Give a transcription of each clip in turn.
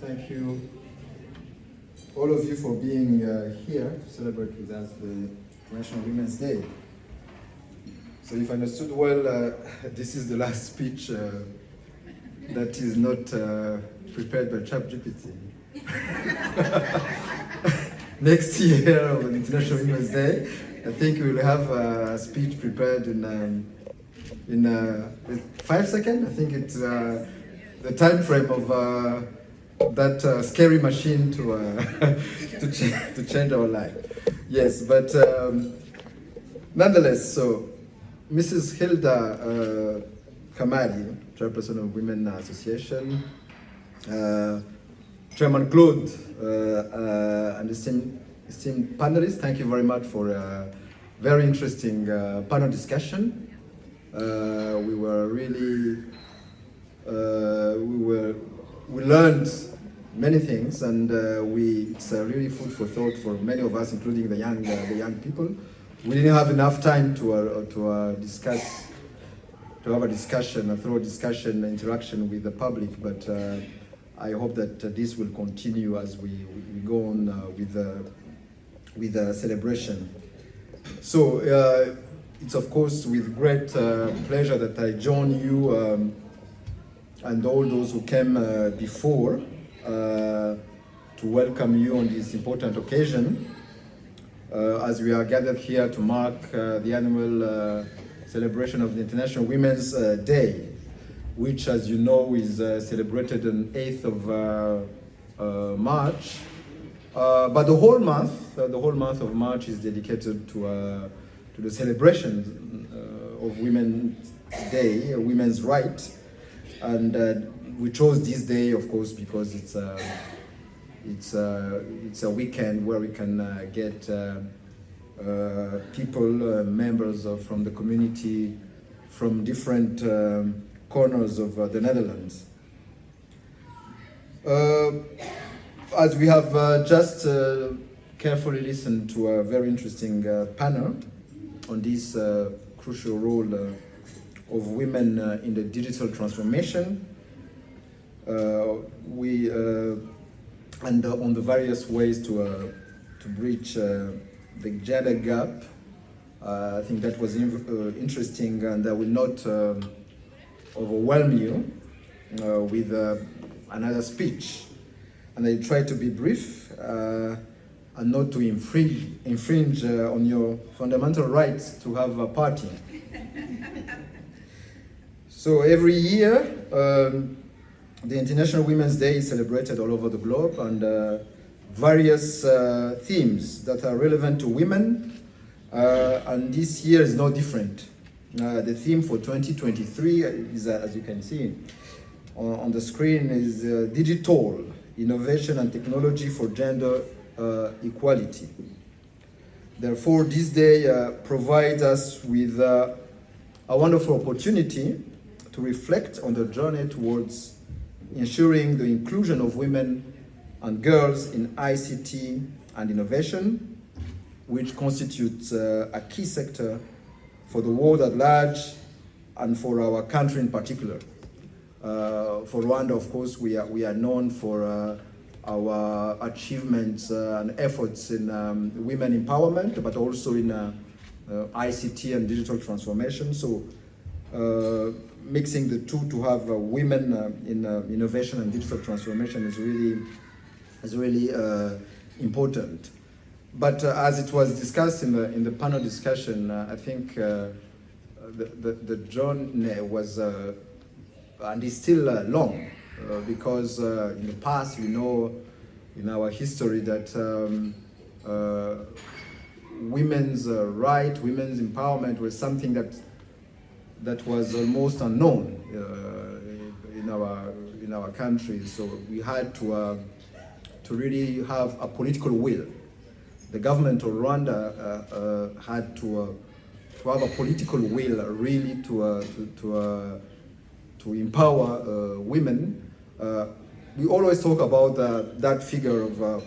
Thank you, all of you, for being here to celebrate with us the International Women's Day. So if I understood well, this is the last speech that is not prepared by ChatGPT. Next year on International Women's Day, I think we will have a speech prepared in 5 seconds. I think it's the time frame of that scary machine to change our life. Yes, but nonetheless, so Mrs. Hilda Kamari, Chairperson of Women Association, Chairman Claude, and esteemed panelists, thank you very much for a very interesting panel discussion. We were really, we learned many things, and it's really food for thought for many of us, including the young people. We didn't have enough time to discuss, to have a discussion, a thorough discussion, interaction with the public, but I hope that this will continue as we go on with the celebration. So it's of course with great pleasure that I join you and all those who came before to welcome you on this important occasion as we are gathered here to mark the annual celebration of the International Women's Day, which, as you know, is celebrated on 8th of March. But the whole month of March is dedicated to the celebration of Women's Day, Women's Rights, and we chose this day, of course, because it's a weekend where we can get people, members from the community, from different corners of the Netherlands. As we have just carefully listened to a very interesting panel on this crucial role of women in the digital transformation, and on the various ways to bridge the gender gap. I think that was interesting, and I will not overwhelm you with another speech. And I try to be brief and not to infringe on your fundamental rights to have a party. So every year, the International Women's Day is celebrated all over the globe, and various themes that are relevant to women, and this year is no different. The theme for 2023 is, as you can see on the screen, is digital innovation and technology for gender equality. Therefore, this day provides us with a wonderful opportunity to reflect on the journey towards ensuring the inclusion of women and girls in ICT and innovation, which constitutes a key sector for the world at large and for our country in particular. For Rwanda, of course, we are known for our achievements and efforts in women empowerment, but also in ICT and digital transformation. So mixing the two to have women in innovation and digital transformation is really important. But as it was discussed in the panel discussion, I think the journey was and is still long, because in the past, we know in our history that women's right, women's empowerment was something that was almost unknown in our country. So we had to really have a political will. The government of Rwanda had to have a political will, really to empower women. We always talk about that figure of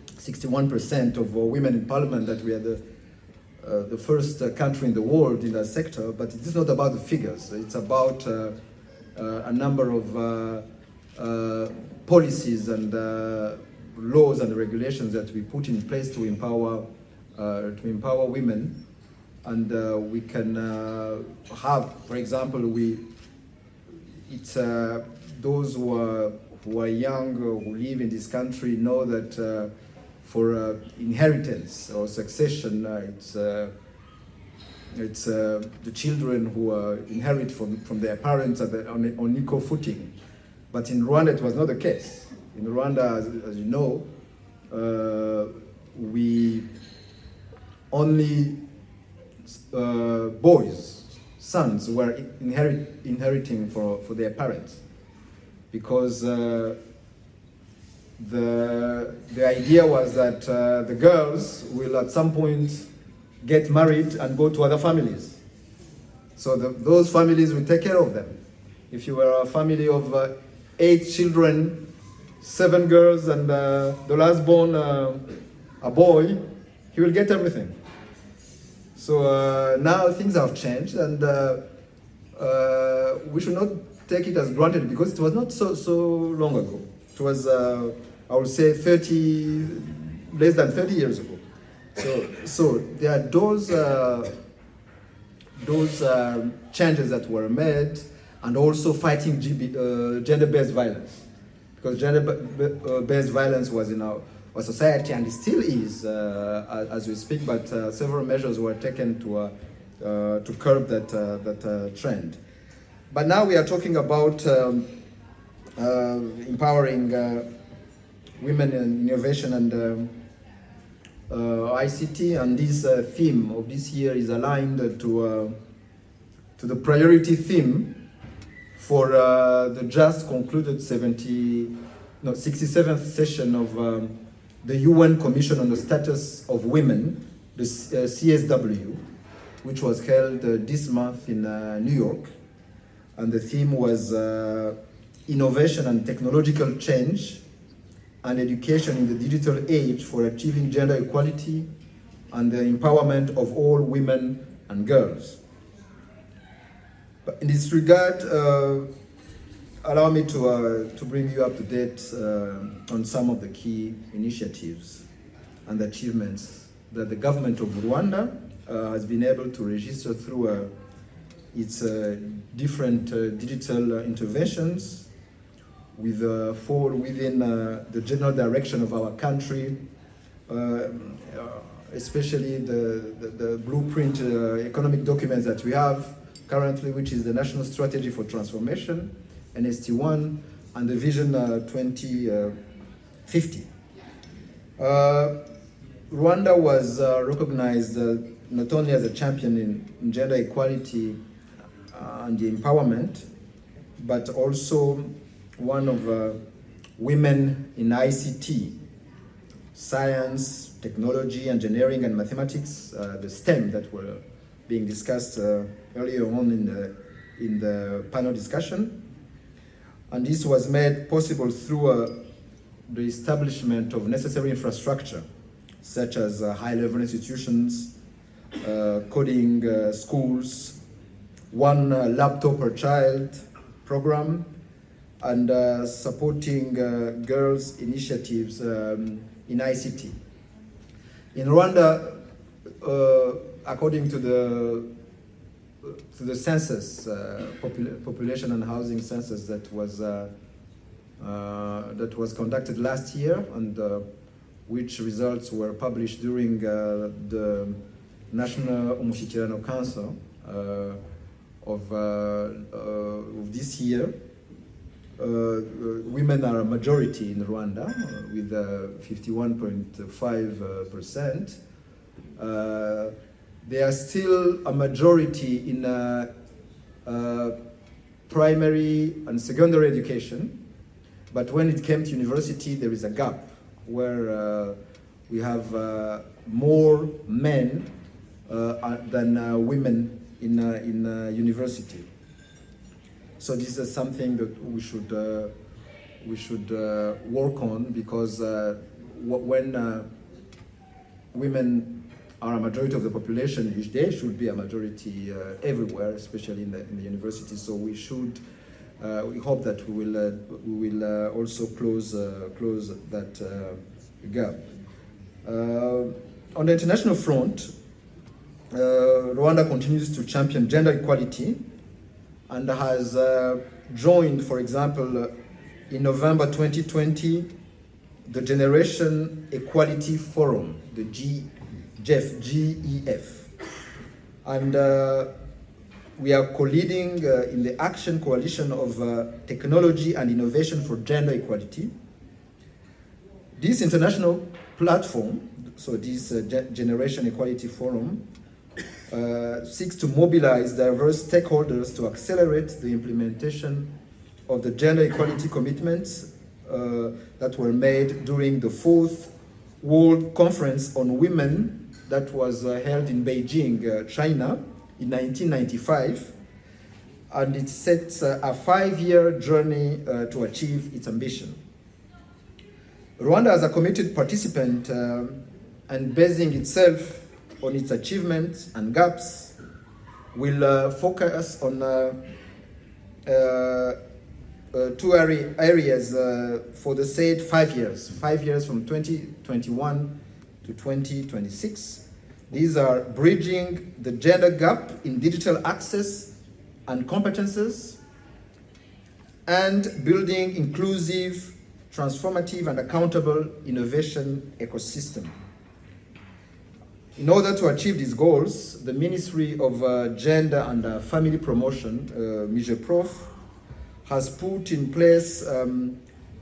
61% of women in parliament, that we are the first country in the world in that sector, but it is not about the figures. It's about a number of policies and laws and regulations that we put in place to empower women, and we can have, for example, those who are young, who live in this country, know that for inheritance or succession, it's the children who inherit from their parents on equal footing. But in Rwanda, it was not the case. In Rwanda, as you know, we only boys, sons, were inheriting for their parents, because the idea was that the girls will at some point get married and go to other families. So those families will take care of them. If you were a family of 8 children, 7 girls, and the last born a boy, he will get everything. So now things have changed, and we should not take it as granted, because it was not so long ago. It was, I would say, less than 30 years ago. So there are those changes that were made, and also fighting gender-based violence, because gender-based violence was in our society, and it still is as we speak. But several measures were taken to curb that trend. But now we are talking about empowering women in innovation and ICT, and this theme of this year is aligned to the priority theme for the just concluded 67th session of the UN Commission on the Status of Women, the CSW, which was held this month in New York. And the theme was innovation and technological change and education in the digital age for achieving gender equality and the empowerment of all women and girls. But in this regard, allow me to bring you up to date on some of the key initiatives and achievements that the government of Rwanda has been able to register through its different digital interventions, fall within the general direction of our country, especially the blueprint economic documents that we have currently, which is the National Strategy for Transformation, NST1, and the Vision 2050. Rwanda was recognized not only as a champion in gender equality and the empowerment, but also one of women in ICT, science, technology, engineering, and mathematics, the STEM that were being discussed earlier on in the panel discussion. And this was made possible through the establishment of necessary infrastructure, such as high-level institutions, coding schools, one laptop per child program, and supporting girls' initiatives in ICT. In Rwanda, according to the census, population and housing census that was conducted last year, and which results were published during the National Umushyikirano Council of this year. Women are a majority in Rwanda with 51.5%. They are still a majority in primary and secondary education, but when it came to university, there is a gap where we have more men than women in university. So this is something that we should work on, because when women are a majority of the population, they should be a majority everywhere, especially in the university. So we should we hope that we will also close that gap. On the international front, Rwanda continues to champion gender equality and has joined, for example, in November 2020, the Generation Equality Forum, the GEF. And we are co-leading in the Action Coalition of Technology and Innovation for Gender Equality. This international platform, so this Generation Equality Forum, seeks to mobilize diverse stakeholders to accelerate the implementation of the gender equality commitments that were made during the 4th World Conference on Women that was held in Beijing, China in 1995. And it sets a 5-year journey to achieve its ambition. Rwanda, as a committed participant and basing itself on its achievements and gaps, will focus on 2 areas for the said 5 years. 5 years from 2021 to 2026. These are bridging the gender gap in digital access and competences, and building inclusive, transformative, and accountable innovation ecosystem. In order to achieve these goals, the Ministry of Gender and Family Promotion, MIGEPROF, has put in place a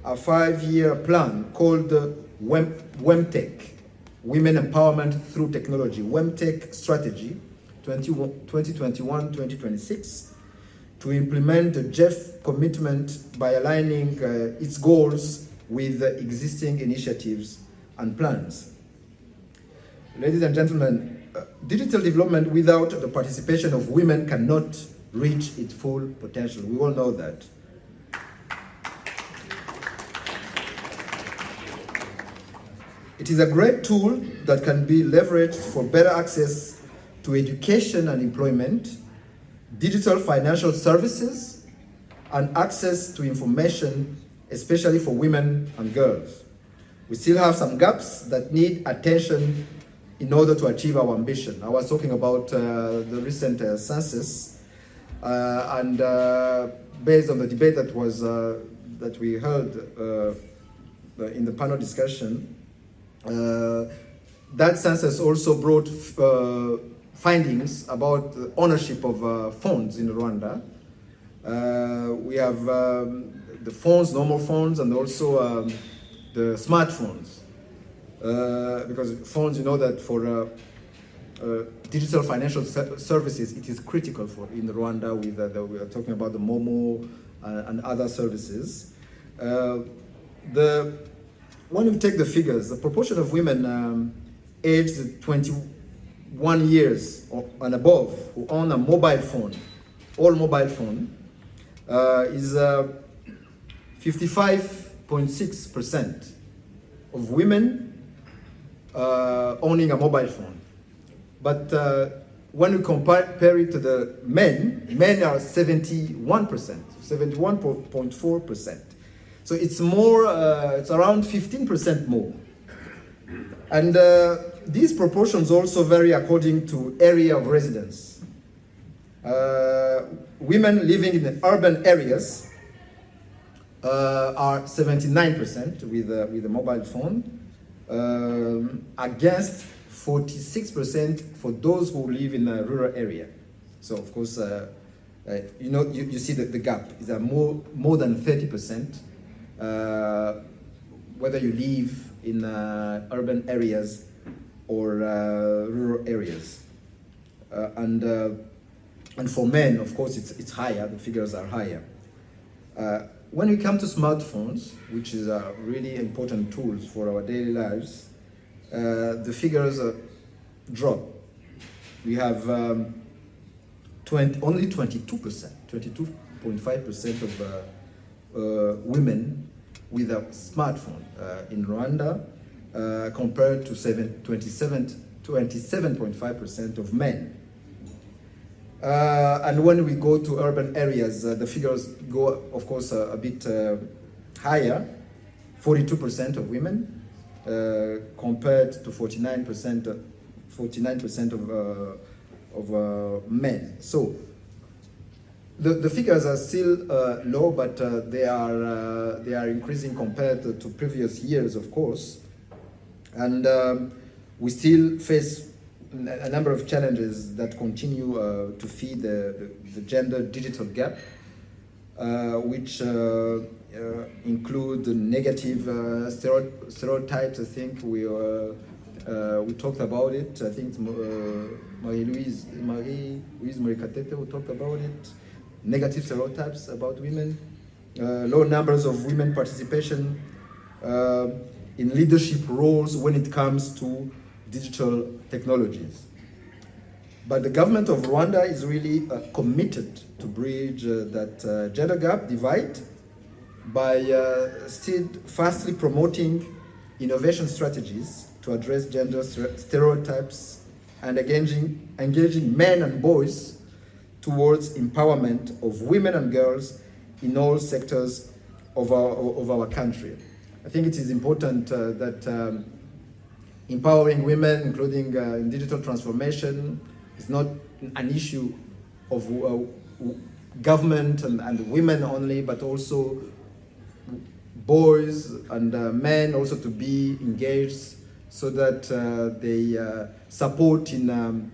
5-year plan called WEMTech, Women Empowerment Through Technology, WEMTech Strategy 2021-2026, to implement the GEF commitment by aligning its goals with existing initiatives and plans. Ladies and gentlemen, digital development without the participation of women cannot reach its full potential. We all know that. It is a great tool that can be leveraged for better access to education and employment, digital financial services, and access to information, especially for women and girls. We still have some gaps that need attention in order to achieve our ambition. I was talking about the recent census, and based on the debate that was that we heard in the panel discussion, that census also brought findings about the ownership of phones in Rwanda. We have the phones, normal phones, and also the smartphones. Because phones, you know that for digital financial services, it is critical for in Rwanda. With we are talking about the Momo and other services. When you take the figures, the proportion of women aged 21 years and above who own a mobile phone, all mobile phone, is 55.6% of women owning a mobile phone. But when we compare it to the men are 71%, 71.4%. So it's more, it's around 15% more. And these proportions also vary according to area of residence. Women living in the urban areas are 79% with a mobile phone, against 46% for those who live in a rural area. So of course, you know, you see that the gap is more than 30%, whether you live in urban areas or rural areas. And for men, of course, it's higher. The figures are higher. When we come to smartphones, which is a really important tools for our daily lives, the figures drop. We have only 22%, 22.5% of women with a smartphone in Rwanda, compared to 27.5% of men. And when we go to urban areas, the figures go, of course, a bit higher, 42% of women, compared to 49% of men. So the figures are still low, but they are increasing compared to previous years, of course. And we still face a number of challenges that continue to feed the gender digital gap, which include negative stereotypes. I think we talked about it. I think Marie-Louise Morikatete we talked about it. Negative stereotypes about women, low numbers of women participation in leadership roles when it comes to digital technologies. But the government of Rwanda is really committed to bridge that gender gap divide by steadfastly promoting innovation strategies to address gender stereotypes and engaging men and boys towards empowerment of women and girls in all sectors of our country. I think it is important that empowering women, including in digital transformation, is not an issue of government and women only, but also boys and men also to be engaged, so that they support in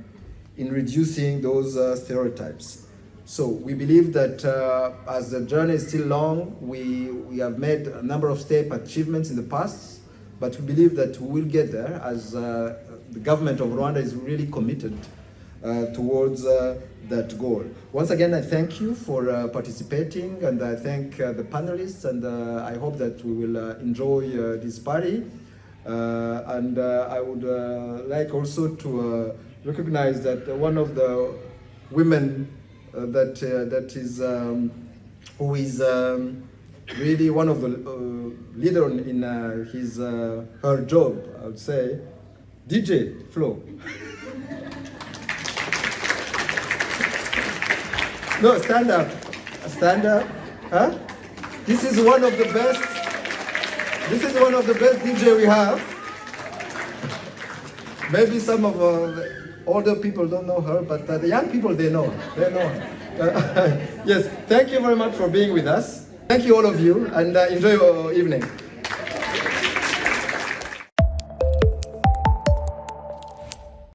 reducing those stereotypes. So we believe that as the journey is still long, we have made a number of achievements in the past, but we believe that we will get there, as the government of Rwanda is really committed towards that goal. Once again, I thank you for participating, and I thank the panelists, and I hope that we will enjoy this party. And I would like also to recognize that one of the women who is really one of the leader in her job, I would say, DJ Flo. No, stand up, huh? This is one of the best DJ we have. Maybe some of the older people don't know her, but the young people, they know her. Yes, thank you very much for being with us. Thank you, all of you, and enjoy your evening.